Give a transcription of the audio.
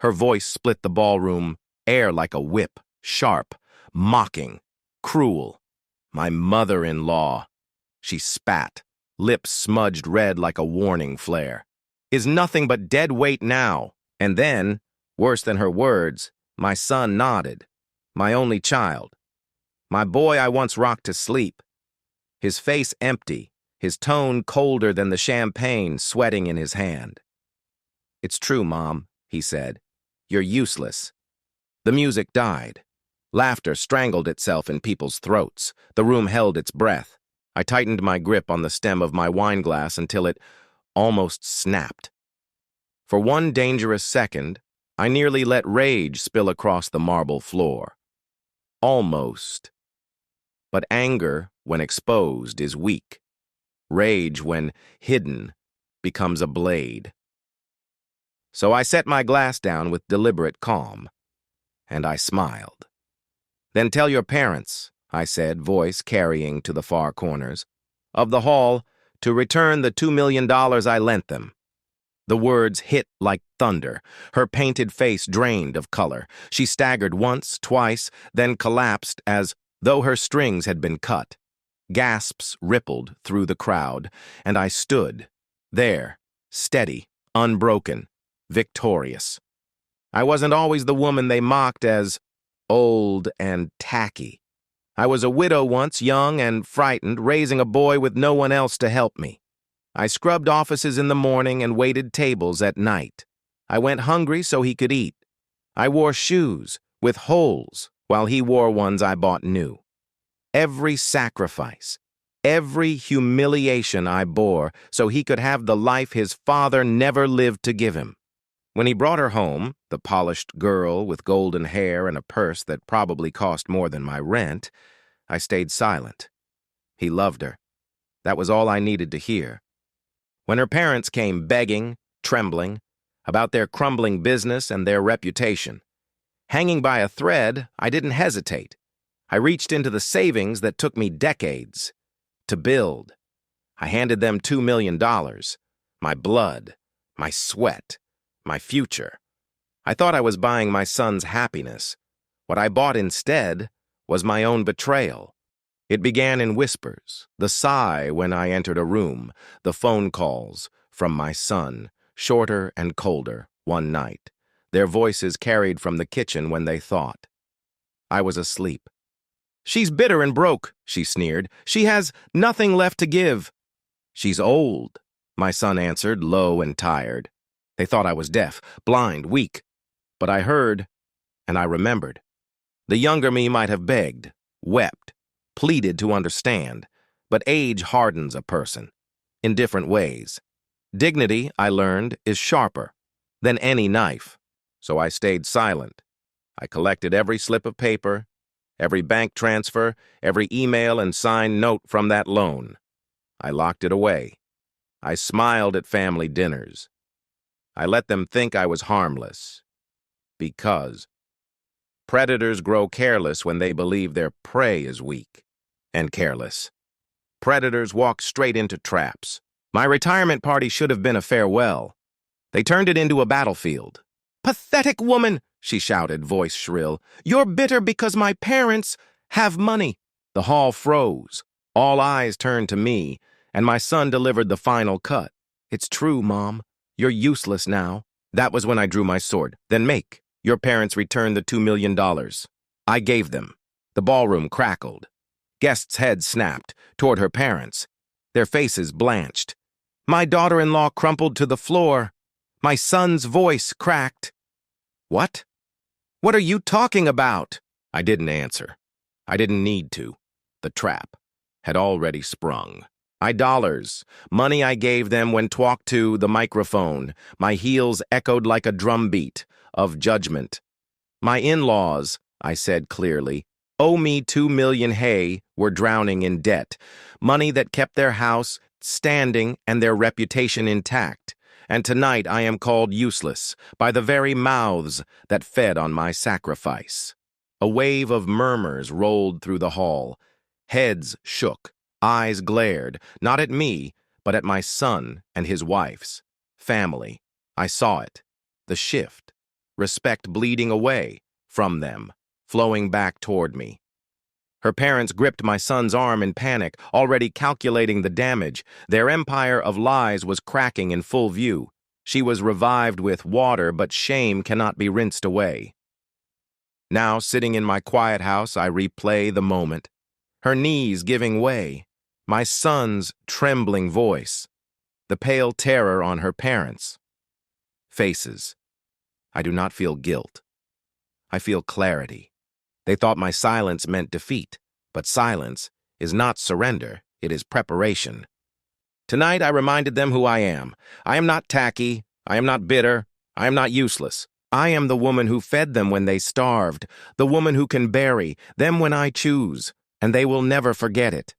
Her voice split the ballroom air like a whip, sharp, mocking, cruel. My mother-in-law. She spat, lips smudged red like a warning flare. Is nothing but dead weight now. And then, worse than her words, my son nodded. My only child. My boy I once rocked to sleep. His face empty, his tone colder than the champagne sweating in his hand. It's true, Mom, he said. You're useless. The music died. Laughter strangled itself in people's throats. The room held its breath. I tightened my grip on the stem of my wineglass until it almost snapped. For one dangerous second, I nearly let rage spill across the marble floor. Almost. But anger, when exposed, is weak. Rage, when hidden, becomes a blade. So I set my glass down with deliberate calm, and I smiled. Then tell your parents, I said, voice carrying to the far corners, of the hall to return the $2 million I lent them. The words hit like thunder. Her painted face drained of color. She staggered once, twice, then collapsed as though her strings had been cut. Gasps rippled through the crowd, and I stood, there, steady, unbroken, victorious. I wasn't always the woman they mocked as old and tacky. I was a widow once, young and frightened, raising a boy with no one else to help me. I scrubbed offices in the morning and waited tables at night. I went hungry so he could eat. I wore shoes with holes while he wore ones I bought new. Every sacrifice, every humiliation I bore so he could have the life his father never lived to give him. When he brought her home, the polished girl with golden hair and a purse that probably cost more than my rent, I stayed silent. He loved her. That was all I needed to hear. When her parents came begging, trembling, about their crumbling business and their reputation, hanging by a thread, I didn't hesitate. I reached into the savings that took me decades to build. I handed them $2 million, my blood, my sweat, my future. I thought I was buying my son's happiness. What I bought instead was my own betrayal. It began in whispers, the sigh when I entered a room, the phone calls from my son, shorter and colder, one night, their voices carried from the kitchen when they thought. I was asleep. She's bitter and broke, she sneered. She has nothing left to give. She's old, my son answered, low and tired. They thought I was deaf, blind, weak. But I heard, and I remembered. The younger me might have begged, wept, pleaded to understand, but age hardens a person, in different ways. Dignity, I learned, is sharper than any knife, so I stayed silent. I collected every slip of paper, every bank transfer, every email and signed note from that loan. I locked it away. I smiled at family dinners. I let them think I was harmless. Because predators grow careless when they believe their prey is weak and careless. Predators walk straight into traps. My retirement party should have been a farewell. They turned it into a battlefield. "Pathetic woman," she shouted, voice shrill. "You're bitter because my parents have money." The hall froze. All eyes turned to me, and my son delivered the final cut. "It's true, Mom. You're useless now." That was when I drew my sword. "Then make. Your parents returned the $2 million. I gave them." The ballroom crackled. Guests' heads snapped toward her parents. Their faces blanched. My daughter-in-law crumpled to the floor. My son's voice cracked. "What? What are you talking about?" I didn't answer. I didn't need to. The trap had already sprung. $, money I gave them when talked to the microphone. My heels echoed like a drumbeat of judgment. "My in-laws," I said clearly, "owe me $2 million. Hey, were drowning in debt. Money that kept their house standing and their reputation intact. And tonight I am called useless by the very mouths that fed on my sacrifice." A wave of murmurs rolled through the hall. Heads shook. Eyes glared, not at me, but at my son and his wife's family. I saw it. The shift. respect bleeding away from them, flowing back toward me. Her parents gripped my son's arm in panic, already calculating the damage. Their empire of lies was cracking in full view. She was revived with water, but shame cannot be rinsed away. Now, sitting in my quiet house, I replay the moment. Her knees giving way, my son's trembling voice, the pale terror on her parents' faces. I do not feel guilt. I feel clarity. They thought my silence meant defeat, but silence is not surrender, it is preparation. Tonight I reminded them who I am. I am not tacky, I am not bitter, I am not useless. I am the woman who fed them when they starved, the woman who can bury them when I choose, and they will never forget it.